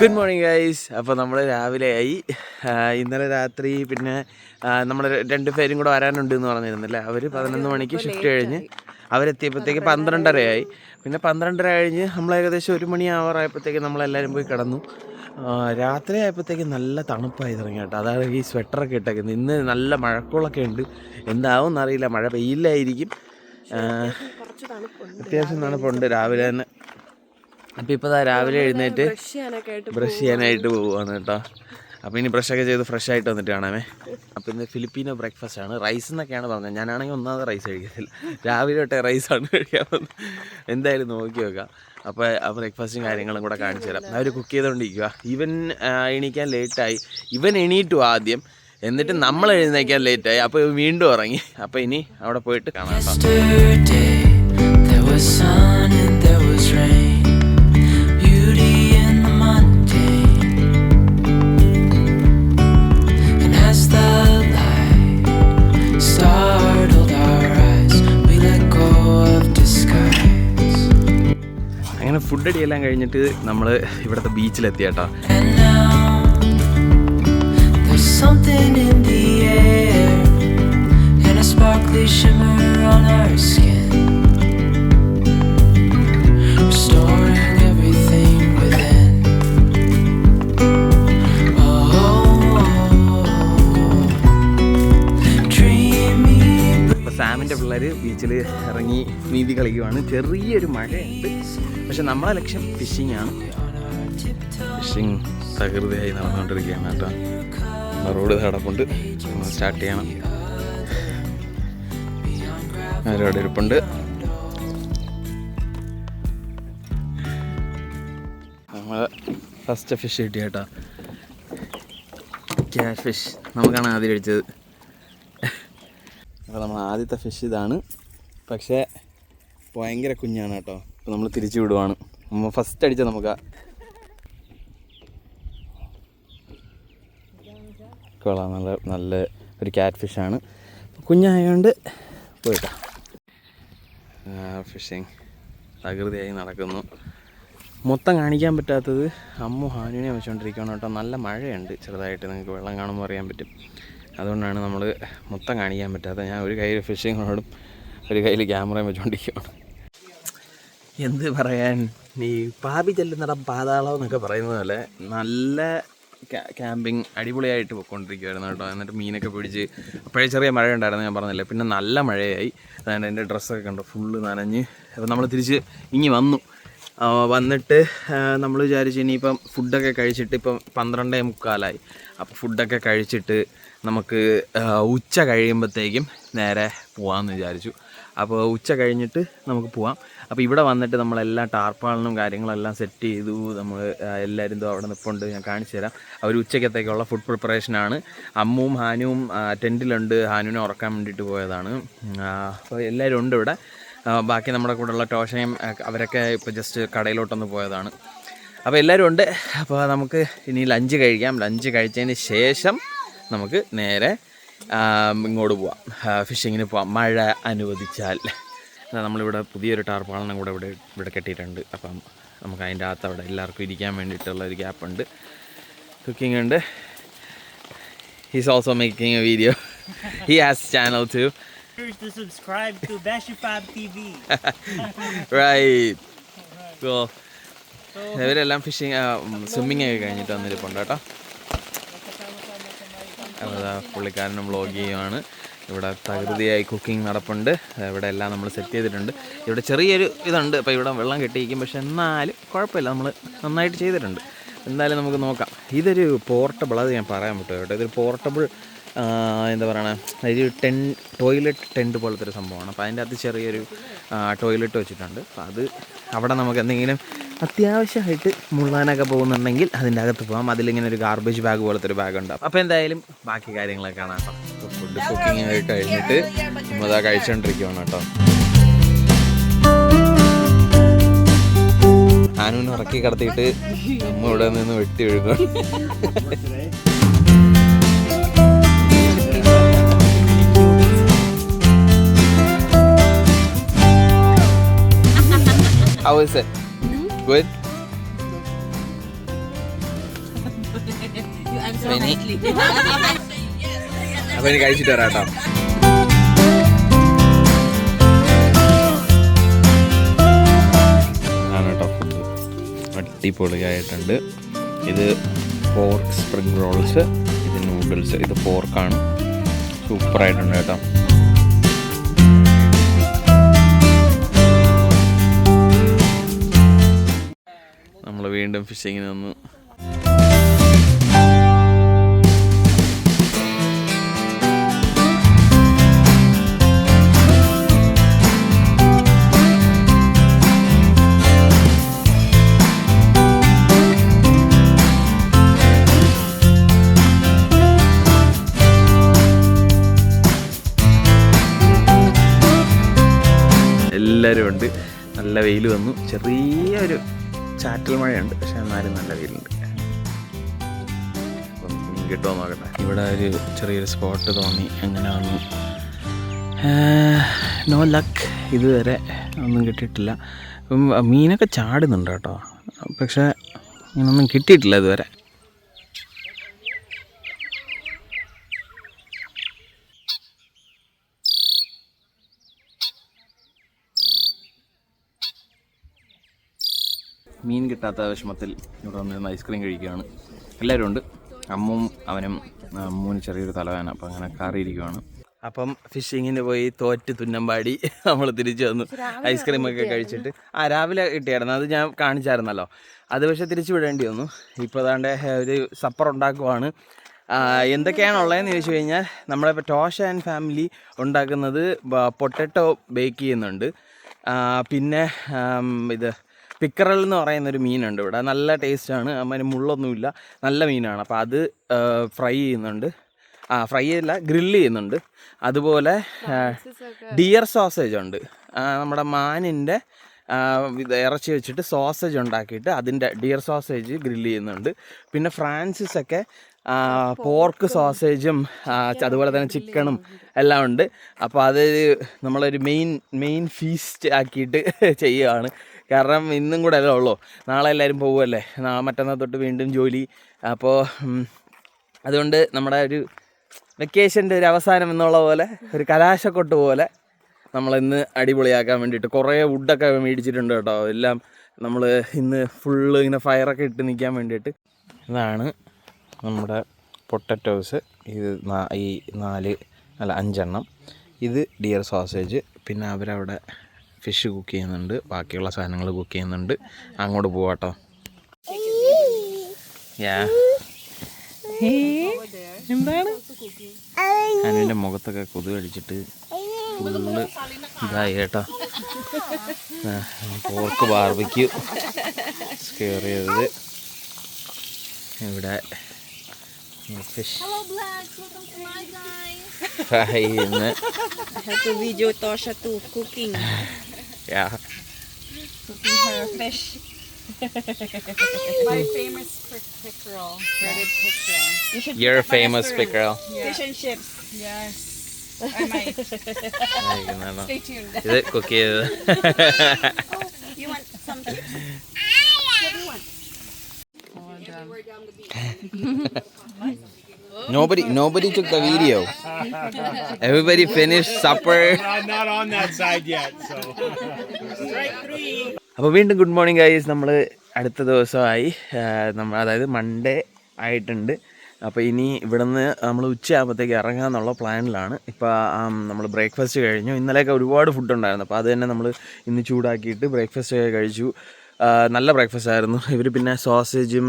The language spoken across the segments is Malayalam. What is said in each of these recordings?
Good morning guys. അപ്പോൾ നമ്മൾ രാവിലെയായി. ഇന്നലെ രാത്രി പിന്നെ നമ്മൾ 2 പേരും കൂടെ വരാനുണ്ട് എന്ന് പറഞ്ഞിരുന്നില്ലേ. അവർ 11 മണിക്ക് ഷിഫ്റ്റ് കഴിഞ്ഞ് അവരെത്തിയപ്പോഴത്തേക്ക് 12:30 പിന്നെ 12:30 കഴിഞ്ഞ് നമ്മൾ ഏകദേശം 1 മണി ആവാറായപ്പോഴത്തേക്ക് നമ്മളെല്ലാവരും പോയി കിടന്നു. രാത്രി ആയപ്പോഴത്തേക്ക് നല്ല തണുപ്പായി തുടങ്ങി കേട്ടോ. അതാണ് ഈ സ്വെറ്ററൊക്കെ ഇട്ടേക്കുന്നത്. ഇന്ന് നല്ല മഴക്കോളൊക്കെ ഉണ്ട്. എന്താവും എന്നറിയില്ല, മഴ പെയ്യില്ലായിരിക്കും. അത്യാവശ്യം തണുപ്പുണ്ട് രാവിലെ തന്നെ. അപ്പോൾ ഇപ്പോൾ രാവിലെ എഴുന്നേറ്റ് ബ്രഷ് ചെയ്യാനായിട്ട് പോവുകയാണ് കേട്ടോ. അപ്പോൾ ഇനി ബ്രഷൊക്കെ ചെയ്ത് ഫ്രഷ് ആയിട്ട് വന്നിട്ട് കാണാമേ. അപ്പോൾ ഇന്ന് ഫിലിപ്പീനോ ബ്രേക്ക്ഫാസ്റ്റ് ആണ്. റൈസ് എന്നൊക്കെയാണ് പറഞ്ഞത്. ഞാനാണെങ്കിൽ ഒന്നാമത് റൈസ് കഴിക്കത്തില്ല, രാവിലെ തൊട്ടേ റൈസാണ് കഴിക്കാൻ വന്നത്. എന്തായാലും നോക്കി വെക്കാം. അപ്പോൾ ആ ബ്രേക്ക്ഫാസ്റ്റും കാര്യങ്ങളും കൂടെ കാണിച്ചു തരാം. അവർ കുക്ക് ചെയ്തുകൊണ്ടിരിക്കുക. ഇവൻ എണീക്കാൻ ലേറ്റായി. ഇവൻ എണീറ്റു ആദ്യം, എന്നിട്ട് നമ്മൾ എഴുന്നേക്കാൻ ലേറ്റായി. അപ്പോൾ വീണ്ടും ഇറങ്ങി. അപ്പോൾ ഇനി അവിടെ പോയിട്ട് കാണാം. അങ്ങനെ ഫുഡ് അടിയെല്ലാം കഴിഞ്ഞിട്ട് നമ്മൾ ഇവിടുത്തെ ബീച്ചിലെത്തി കേട്ടോ. Something in the air and a sparkly shimmer on our skin, restoring everything within. Dreamy. സാമിൻ്റെ പിള്ളേർ ബീച്ചിൽ ഇറങ്ങി നീന്തി കളിക്കുവാണ്. ചെറിയൊരു മഴയുണ്ട്, പക്ഷെ നമ്മളെ ലക്ഷ്യം ഫിഷിംഗ് ആണ്. ഫിഷിംഗ് തകൃതിയായി നടന്നുകൊണ്ടിരിക്കുകയാണ് കേട്ടോ. റോഡ് കിടപ്പുണ്ട്, സ്റ്റാർട്ട് ചെയ്യണം. അവരവിടെ ഇരിപ്പുണ്ട്. നമ്മൾ ഫസ്റ്റ് ഫിഷ് കിട്ടിയ കേട്ടോ, ക്യാറ്റ് ഫിഷ്. നമുക്കാണ് ആദ്യം കഴിച്ചത്. അപ്പോൾ നമ്മൾ ആദ്യത്തെ ഫിഷ് ഇതാണ്, പക്ഷേ ഭയങ്കര കുഞ്ഞാണ് കേട്ടോ. അപ്പോൾ നമ്മൾ തിരിച്ചു വിടുവാണ്. നമ്മൾ ഫസ്റ്റ് അടിച്ച നമുക്ക് കൊള്ളാം. നല്ല ഒരു ക്യാറ്റ് ഫിഷാണ്. കുഞ്ഞായതുകൊണ്ട് പോയിട്ടാ. ഫിഷിങ് തകൃതിയായി നടക്കുന്നു. മൊത്തം കാണിക്കാൻ പറ്റാത്തത് അമ്മു ഹാനുവിനെ വെച്ചുകൊണ്ടിരിക്കുകയാണ് കേട്ടോ. നല്ല മഴയുണ്ട്, ചെറുതായിട്ട് നിങ്ങൾക്ക് വെള്ളം കാണുമ്പോൾ അറിയാൻ പറ്റും. അതുകൊണ്ടാണ് നമ്മൾ മൊത്തം കാണിക്കാൻ പറ്റാത്തത്. ഞാൻ ഒരു കയ്യിൽ ഫിഷിങ്ങിനോടും ഒരു കയ്യിൽ ക്യാമറയും വെച്ചുകൊണ്ടിരിക്കുകയാണ്. എന്ത് പറയാൻ, ഈ പാപി ചെല്ലുന്നിടം പാതാളം എന്നൊക്കെ പറയുന്നത് പോലെ നല്ല ക്യാമ്പിങ് അടിപൊളിയായിട്ട് പോയിക്കൊണ്ടിരിക്കുമായിരുന്നു കേട്ടോ. എന്നിട്ട് മീനൊക്കെ പിടിച്ച്, അപ്പോഴേ ചെറിയ മഴ ഉണ്ടായിരുന്നു, ഞാൻ പറഞ്ഞില്ലേ. പിന്നെ നല്ല മഴയായി. അതായത് എൻ്റെ ഡ്രസ്സൊക്കെ കണ്ടോ ഫുള്ള് നനഞ്ഞ്. അപ്പോൾ നമ്മൾ തിരിച്ച് ഇങ്ങി വന്നിട്ട് നമ്മൾ വിചാരിച്ചു ഇനിയിപ്പം ഫുഡൊക്കെ കഴിച്ചിട്ട്, ഇപ്പം 12:45. അപ്പോൾ ഫുഡൊക്കെ കഴിച്ചിട്ട് നമുക്ക് ഉച്ച കഴിയുമ്പോഴത്തേക്കും നേരെ പോകാമെന്ന് വിചാരിച്ചു. അപ്പോൾ ഉച്ച കഴിഞ്ഞിട്ട് നമുക്ക് പോവാം. അപ്പോൾ ഇവിടെ വന്നിട്ട് നമ്മളെല്ലാം ടാർപ്പാളിനും കാര്യങ്ങളെല്ലാം സെറ്റ് ചെയ്തു. നമ്മൾ എല്ലാവരും അവിടെ നിൽപ്പുണ്ട്, ഞാൻ കാണിച്ചു തരാം. അവർ ഉച്ചക്കത്തേക്കുള്ള ഫുഡ് പ്രിപ്പറേഷനാണ്. അമ്മുവും ഹാനുവും ടെൻറ്റിലുണ്ട്. ഹാനുവിനെ ഉറക്കാൻ വേണ്ടിയിട്ട് പോയതാണ്. അപ്പോൾ എല്ലാവരും ഉണ്ട് ഇവിടെ. ബാക്കി നമ്മുടെ കൂടെയുള്ള ടോഷയും അവരൊക്കെ ഇപ്പോൾ ജസ്റ്റ് കടയിലോട്ടൊന്ന് പോയതാണ്. അപ്പോൾ എല്ലാവരും ഉണ്ട്. അപ്പോൾ നമുക്ക് ഇനി ലഞ്ച് കഴിക്കാം. ലഞ്ച് കഴിച്ചതിന് ശേഷം നമുക്ക് നേരെ ഇങ്ങോട്ട് പോവാം, ഫിഷിങ്ങിന് പോവാം, മഴ അനുവദിച്ചാൽ. നമ്മളിവിടെ പുതിയൊരു ടാർപ്പാളിനും കൂടെ ഇവിടെ കെട്ടിയിട്ടുണ്ട്. അപ്പം നമുക്ക് അതിൻ്റെ അകത്ത് അവിടെ എല്ലാവർക്കും ഇരിക്കാൻ വേണ്ടിയിട്ടുള്ള ഒരു ഗ്യാപ്പുണ്ട്. കുക്കിംഗ് ഉണ്ട്. He's also making a video. He has channel too. To subscribe to Bashifab TV. Right. Cool. ഇവരെല്ലാം സ്വിമ്മിങ് ഒക്കെ കഴിഞ്ഞിട്ട് വന്നിരിപ്പുണ്ട് കേട്ടോ. അതാ പുള്ളിക്കാരനും വ്ളോഗ് ചെയ്യുവാണ്. ഇവിടെ തകൃതിയായി കുക്കിംഗ് നടപ്പുണ്ട്. ഇവിടെ എല്ലാം നമ്മൾ സെറ്റ് ചെയ്തിട്ടുണ്ട്. ഇവിടെ ചെറിയൊരു ഇതുണ്ട്, അപ്പോൾ ഇവിടെ വെള്ളം കെട്ടിയിരിക്കും. പക്ഷെ എന്നാലും കുഴപ്പമില്ല, നമ്മൾ നന്നായിട്ട് ചെയ്തിട്ടുണ്ട്. എന്തായാലും നമുക്ക് നോക്കാം. ഇതൊരു പോർട്ടബിൾ, അത് ഞാൻ പറയാൻ പറ്റുമോ കേട്ടോ. ഇതൊരു പോർട്ടബിൾ എന്താ പറയണേ, ഒരു ടോയ്ലറ്റ് ടെൻറ്റ് പോലത്തെ ഒരു സംഭവമാണ്. അപ്പോൾ അതിൻ്റെ അകത്ത് ചെറിയൊരു ടോയ്ലറ്റ് വെച്ചിട്ടുണ്ട്. അപ്പോൾ അത് അവിടെ നമുക്ക് എന്തെങ്കിലും അത്യാവശ്യമായിട്ട് മുള്ളാനൊക്കെ പോകുന്നുണ്ടെങ്കിൽ അതിൻ്റെ അകത്ത് പോകാം. അതിലിങ്ങനെ ഒരു ഗാർബേജ് ബാഗ് പോലത്തെ ഒരു ബാഗ് ഉണ്ട്. അപ്പോൾ എന്തായാലും ബാക്കി കാര്യങ്ങളൊക്കെ കാണാം കേട്ടോ. ഫുഡ് കുക്കിംഗ് ഒക്കെ കഴിഞ്ഞിട്ട് നമ്മളതാ കഴിച്ചുകൊണ്ടിരിക്കുകയാണ് കേട്ടോ. ആനുവിനെ ഇറക്കി കിടത്തിയിട്ട് നമ്മൾ ഇവിടെ നിന്ന് വെട്ടി ഒഴുകും. How is it? Good? അപ്പൊ ഇനി കഴിച്ചിട്ട് വരാം കേട്ടോ. ആണ് കേട്ടോ ഫുഡ് അടിപൊളിയായിട്ടുണ്ട്. ഇത് പോർക്ക് സ്പ്രിംഗ് റോൾസ്, ഇത് നൂഡിൽസ്, ഇത് പോർക്കാണ്. സൂപ്പറായിട്ടുണ്ട് കേട്ടോ. നമ്മൾ വീണ്ടും ഫിഷിങ്ങിന് വന്നു. എല്ലാവരും ഉണ്ട്. നല്ല വെയിൽ വന്നു. ചെറിയൊരു ചാറ്റൽ മഴയുണ്ട്, പക്ഷെ എന്നാലും നല്ല വെയിലുണ്ട്. അപ്പം മീൻ കിട്ടുമോ നോക്കട്ടെ. ഇവിടെ ഒരു ചെറിയൊരു സ്പോട്ട് തോന്നി, അങ്ങനെ വന്നു. നോ ലക്ക്, ഇതുവരെ ഒന്നും കിട്ടിയിട്ടില്ല. അപ്പം മീനൊക്കെ ചാടുന്നുണ്ട് കേട്ടോ, പക്ഷെ ഇങ്ങനൊന്നും കിട്ടിയിട്ടില്ല ഇതുവരെ. മീൻ കിട്ടാത്ത വിഷമത്തിൽ ഇവിടെ വന്നിരുന്ന് ഐസ്ക്രീം കഴിക്കുകയാണ്. എല്ലാവരും ഉണ്ട്. അമ്മും അവനും, അമ്മൂന് ചെറിയൊരു തലവേന, അപ്പം അങ്ങനെ കയറിയിരിക്കുകയാണ്. അപ്പം ഫിഷിങ്ങിന് പോയി തോറ്റ് തുന്നമ്പാടി നമ്മൾ തിരിച്ചു വന്നു. ഐസ്ക്രീമൊക്കെ കഴിച്ചിട്ട് രാവിലെ കിട്ടിയായിരുന്നു, അത് ഞാൻ കാണിച്ചായിരുന്നല്ലോ. അത് പക്ഷേ തിരിച്ചു വിടേണ്ടി വന്നു. ഇപ്പോൾ അതാണ്ട് ഒരു സപ്പർ ഉണ്ടാക്കുവാണ്. എന്തൊക്കെയാണുള്ളതെന്ന് ചോദിച്ചു കഴിഞ്ഞാൽ, നമ്മളിപ്പോൾ ടോഷ ആൻഡ് ഫാമിലി ഉണ്ടാക്കുന്നത് പൊട്ടറ്റോ ബേക്ക് ചെയ്യുന്നുണ്ട്. പിന്നെ ഇത് പിക്കറൽ എന്ന് പറയുന്നൊരു മീനുണ്ട് ഇവിടെ, നല്ല ടേസ്റ്റാണ്. അതിന് മുള്ളൊന്നുമില്ല, നല്ല മീനാണ്. അപ്പോൾ അത് ഫ്രൈ ചെയ്യുന്നുണ്ട്. ഫ്രൈ ചെയ്യില്ല, ഗ്രില്ല് ചെയ്യുന്നുണ്ട്. അതുപോലെ ഡിയർ സോസേജ് ഉണ്ട്. നമ്മുടെ മാനിൻ്റെ ഇറച്ചി വെച്ചിട്ട് സോസേജ് ഉണ്ടാക്കിയിട്ട് അതിൻ്റെ ഡിയർ സോസേജ് ഗ്രില്ല് ചെയ്യുന്നുണ്ട്. പിന്നെ ഫ്രാൻസിസൊക്കെ പോർക്ക് സോസേജും അതുപോലെ തന്നെ ചിക്കണും എല്ലാം ഉണ്ട്. അപ്പോൾ അത് നമ്മളൊരു മെയിൻ ഫീസ്റ്റ് ആക്കിയിട്ട് ചെയ്യുകയാണ്. കാരണം ഇന്നും കൂടെ അല്ലേ ഉള്ളൂ, നാളെ എല്ലാവരും പോകുമല്ലേ, മറ്റന്നാൾ തൊട്ട് വീണ്ടും ജോലി. അപ്പോൾ അതുകൊണ്ട് നമ്മുടെ ഒരു വെക്കേഷൻ്റെ ഒരു അവസാനം എന്നുള്ള പോലെ, ഒരു കലാശക്കൊട്ട് പോലെ നമ്മളിന്ന് അടിപൊളിയാക്കാൻ വേണ്ടിയിട്ട് കുറേ വുഡൊക്കെ മേടിച്ചിട്ടുണ്ട് കേട്ടോ. എല്ലാം നമ്മൾ ഇന്ന് ഫുള്ള് ഇങ്ങനെ ഫയറൊക്കെ ഇട്ട് നിൽക്കാൻ വേണ്ടിയിട്ട്. ഇതാണ് നമ്മുടെ പൊട്ടറ്റോസ്. ഇത് ഈ 5 എണ്ണം. ഇത് ഡിയർ സോസേജ്. പിന്നെ അവരവിടെ ഫിഷ് കുക്ക് ചെയ്യുന്നുണ്ട്, ബാക്കിയുള്ള സാധനങ്ങൾ കുക്ക് ചെയ്യുന്നുണ്ട്. അങ്ങോട്ട് പോവാട്ടോ. എന്താണ് അതിൻ്റെ മുഖത്തൊക്കെ കൊതു കടിച്ചിട്ട് ഫുള്ള് ഇതായി കേട്ടോ. പോർക്ക് ബാർബിക്യൂ സ്ക്വയർ ചെയ്തത്. ഇവിടെ ഫിഷ് ഫ്രൈ ചെയ്യുന്ന. video Tosha too cooking. Yeah. Cooking her fish. My famous pickerel, breaded pickerel. You're a famous pickerel. Yeah. Fish and chips. Yes. I might. Stay tuned. Is it cookie? Oh, you want some chips? What do you want? We're down the beach. Nobody took the video. Everybody finished supper. Not on that side yet, so. Strike 3. അപ്പോൾ വീണ്ടും ഗുഡ് മോർണിംഗ് ഗൈസ്. നമ്മൾ അടുത്ത ദിവസമായി, അതായത് മൺഡേ ആയിട്ടുണ്ട്. അപ്പോൾ ഇനി ഇവിടുന്ന് നമ്മൾ ഉച്ചയാകുമ്പോഴത്തേക്ക് ഇറങ്ങാമെന്നുള്ള പ്ലാനിലാണ്. ഇപ്പോൾ നമ്മൾ ബ്രേക്ക്ഫാസ്റ്റ് കഴിഞ്ഞു. ഇന്നലെയൊക്കെ ഒരുപാട് ഫുഡ് ഉണ്ടായിരുന്നു, അപ്പോൾ അത് തന്നെ നമ്മൾ ഇന്ന് ചൂടാക്കിയിട്ട് ബ്രേക്ക്ഫാസ്റ്റ് ഒക്കെ കഴിച്ചു. നല്ല ബ്രേക്ക്ഫാസ്റ്റ് ആയിരുന്നു. ഇവർ പിന്നെ സോസേജും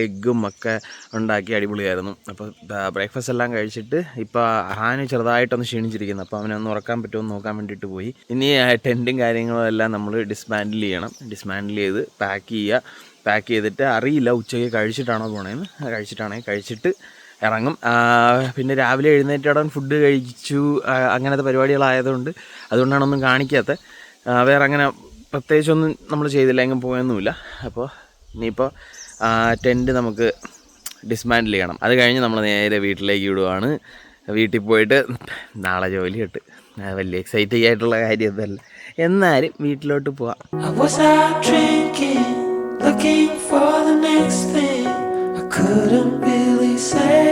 എഗ്ഗും ഒക്കെ ഉണ്ടാക്കി അടിപൊളിയായിരുന്നു. അപ്പോൾ ബ്രേക്ക്ഫാസ്റ്റ് എല്ലാം കഴിച്ചിട്ട് ഇപ്പോൾ ഹാന് ചെറുതായിട്ടൊന്ന് ക്ഷീണിച്ചിരിക്കുന്നു. അപ്പോൾ അവനൊന്ന് ഉറക്കാൻ പറ്റുമോ നോക്കാൻ വേണ്ടിയിട്ട് പോയി. ഇനി ടെൻറ്റും കാര്യങ്ങളും എല്ലാം നമ്മൾ ഡിസ്മാൻഡിൽ ചെയ്യണം. ഡിസ്മാൻഡിൽ ചെയ്ത് പാക്ക് ചെയ്തിട്ട് അറിയില്ല ഉച്ചയ്ക്ക് കഴിച്ചിട്ടാണോ പോണേന്ന്. കഴിച്ചിട്ട് ഇറങ്ങും. പിന്നെ രാവിലെ എഴുന്നേറ്റോടെ ഫുഡ് കഴിച്ചു. അങ്ങനത്തെ പരിപാടികളായതുകൊണ്ട് അതുകൊണ്ടാണൊന്നും കാണിക്കാത്തത്. വേറെ അങ്ങനെ പ്രത്യേകിച്ചൊന്നും നമ്മൾ ചെയ്തില്ല, എങ്ങും പോയൊന്നുമില്ല. അപ്പോൾ ഇനിയിപ്പോൾ ടെൻറ്റ് നമുക്ക് ഡിസ്മാൻഡിൽ ചെയ്യണം. അത് കഴിഞ്ഞ് നമ്മൾ നേരെ വീട്ടിലേക്ക് വിടുവാണ്. വീട്ടിൽ പോയിട്ട് നാളെ ജോലി കിട്ട്. വലിയ എക്സൈറ്റിംഗ് ആയിട്ടുള്ള കാര്യമൊന്നുമല്ല, എന്നാലും വീട്ടിലോട്ട് പോവാം. Looking for the next thing I couldn't really say.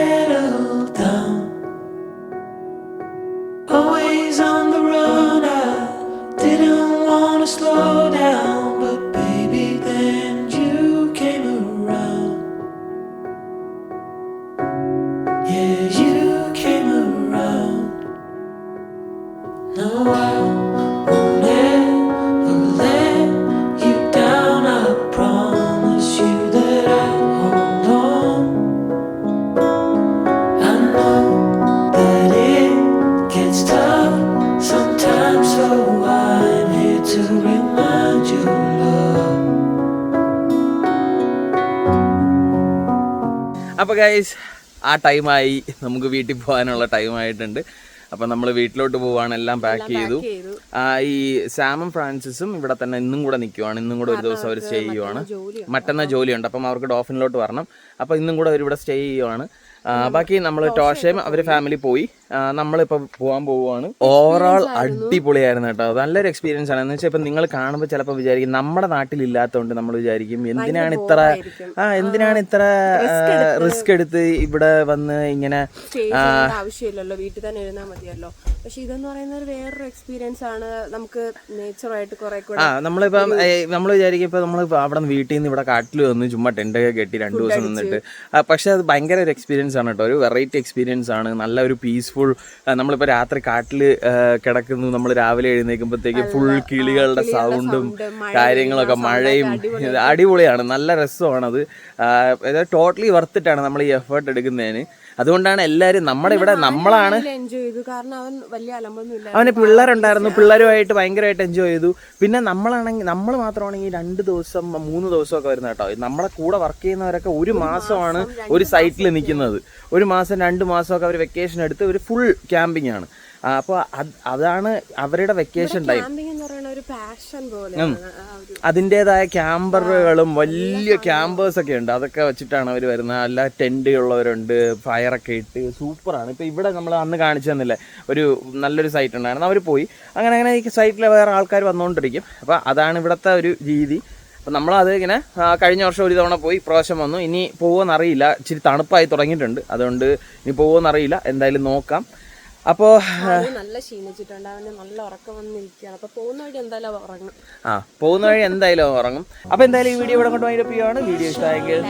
I won't ever let you down. I promise you that I'll hold on. I know that it gets tough sometimes, so I'm here to remind you, love. അപ്പോൾ ഗൈസ് ആ ടൈമായി, നമുക്ക് വീട്ടിൽ പോകാനുള്ള ടൈമായിട്ടുണ്ട്. അപ്പം നമ്മൾ വീട്ടിലോട്ട് പോവാണ്, എല്ലാം പാക്ക് ചെയ്തു. ഈ സാമും ഫ്രാൻസിസും ഇവിടെ തന്നെ ഇന്നും കൂടെ നിൽക്കുവാണ്. ഇന്നും കൂടെ ഒരു ദിവസം അവർ സ്റ്റേ ചെയ്യുവാണ്. മറ്റന്നാൾ ജോലിയുണ്ട്, അപ്പം അവർക്ക് ഡോഫിനിലോട്ട് വരണം. അപ്പോൾ ഇന്നും കൂടെ അവരിവിടെ സ്റ്റേ ചെയ്യുവാണ്. ബാക്കി നമ്മൾ ടോഷയും അവർ ഫാമിലി പോയി, നമ്മളിപ്പോൾ പോകാൻ പോവുകയാണ്. ഓവറോൾ അടിപൊളിയായിരുന്നു കേട്ടോ. നല്ലൊരു എക്സ്പീരിയൻസ് ആണ്. എന്ന് വെച്ചാൽ ഇപ്പം നിങ്ങൾ കാണുമ്പോൾ ചിലപ്പോൾ വിചാരിക്കും നമ്മുടെ നാട്ടിലില്ലാത്തതുകൊണ്ട് നമ്മൾ വിചാരിക്കും എന്തിനാണ് ഇത്ര റിസ്ക് എടുത്ത് ഇവിടെ വന്ന് ഇങ്ങനെ ആവശ്യമില്ലല്ലോ, വീട്ടിൽ തന്നെ എഴുതാൻ മതിയല്ലോ. പക്ഷെ ഇതെന്ന് പറയുന്നത് വേറൊരു എക്സ്പീരിയൻസ് ആണ്. നമുക്ക് നേച്ചറായിട്ട് കുറെ കൂടെ നമ്മളിപ്പം നമ്മൾ വിചാരിക്കും ഇപ്പം നമ്മൾ അവിടെ നിന്ന് വീട്ടിൽ നിന്ന് ഇവിടെ കാട്ടിൽ വന്ന് ചുമ്മാ ടെൻ്റൊക്കെ കെട്ടി 2 ദിവസം നിന്നിട്ട്, പക്ഷെ അത് ഭയങ്കര ഒരു എക്സ്പീരിയൻസ് ആണ് കേട്ടോ. ഒരു വെറൈറ്റി എക്സ്പീരിയൻസ് ആണ്. നല്ല ഒരു പീസ്ഫുൾ. നമ്മളിപ്പോൾ രാത്രി കാട്ടിൽ കിടക്കുന്നു, നമ്മൾ രാവിലെ എഴുന്നേൽക്കുമ്പോഴത്തേക്ക് ഫുൾ കിളികളുടെ സൗണ്ടും കാര്യങ്ങളൊക്കെ, മഴയും അടിപൊളിയാണ്. നല്ല രസമാണത്. ടോട്ടലി വർത്തിട്ടാണ് നമ്മൾ ഈ എഫേർട്ട് എടുക്കുന്നതിന്. അതുകൊണ്ടാണ് എല്ലാവരും നമ്മുടെ ഇവിടെ നമ്മളാണ് എൻജോയ് ചെയ്തു. കാരണം അവൻ വലിയ അലമ്പൊന്നും ഇല്ല. അവന് പിള്ളേരുണ്ടായിരുന്നു, പിള്ളേരുമായിട്ട് ഭയങ്കരമായിട്ട് എൻജോയ് ചെയ്തു. പിന്നെ നമ്മൾ മാത്രമാണെങ്കിൽ 2 ദിവസം 3 ദിവസമൊക്കെ വരുന്ന കേട്ടോ. നമ്മളെ കൂടെ വർക്ക് ചെയ്യുന്നവരൊക്കെ 1 മാസമാണ് ഒരു സൈറ്റിൽ നിൽക്കുന്നത്. 1 മാസം 2 മാസമൊക്കെ അവർ വെക്കേഷൻ എടുത്ത് ഒരു ഫുൾ ക്യാമ്പിംഗ് ആണ്. അപ്പോൾ അതാണ് അവരുടെ വെക്കേഷൻ ടൈം. അതിൻ്റെതായ ക്യാമ്പറുകളും വലിയ ക്യാമ്പേഴ്സൊക്കെ ഉണ്ട്. അതൊക്കെ വെച്ചിട്ടാണ് അവർ വരുന്നത്. നല്ല ടെൻ്റ് ഉള്ളവരുണ്ട്, ഫയറൊക്കെ ഇട്ട് സൂപ്പറാണ്. ഇപ്പോൾ ഇവിടെ നമ്മൾ അന്ന് കാണിച്ചു തന്നില്ലേ, ഒരു നല്ലൊരു സൈറ്റ് ഉണ്ടായിരുന്നു, അവർ പോയി. അങ്ങനെ ഈ സൈറ്റിൽ വേറെ ആൾക്കാർ വന്നുകൊണ്ടിരിക്കും. അപ്പോൾ അതാണ് ഇവിടുത്തെ ഒരു രീതി. അപ്പം നമ്മളത് ഇങ്ങനെ കഴിഞ്ഞ വർഷം ഒരു തവണ പോയി, പ്രാവശ്യം വന്നു. ഇനി പോകുമെന്നറിയില്ല, ഇച്ചിരി തണുപ്പായി തുടങ്ങിയിട്ടുണ്ട്. അതുകൊണ്ട് ഇനി പോകുമെന്നറിയില്ല, എന്തായാലും നോക്കാം. അപ്പോൾ നല്ല ക്ഷീണിച്ചിട്ടുണ്ട്, അവന് നല്ല ഉറക്കം വന്നിരിക്കുകയാണ്. അപ്പോൾ പോകുന്ന വഴി എന്തായാലും ഉറങ്ങും. ഉറങ്ങും. അപ്പോൾ എന്തായാലും ഈ വീഡിയോ ഇവിടെ കൊണ്ട് വൈൻഡപ്പ് ചെയ്യുകയാണ്. വീഡിയോ ഇഷ്ടമായെങ്കിൽ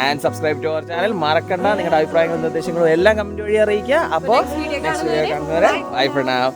and subscribe to our channel. മറക്കണ്ട, നിങ്ങളുടെ അഭിപ്രായങ്ങളും നിർദ്ദേശങ്ങളും എല്ലാം കമൻറ്റ് വഴി അറിയിക്കുക. അപ്പോൾ നെക്സ്റ്റ് വീഡിയോ കാണുന്നവരെ ബൈ ഫോർ നൗ.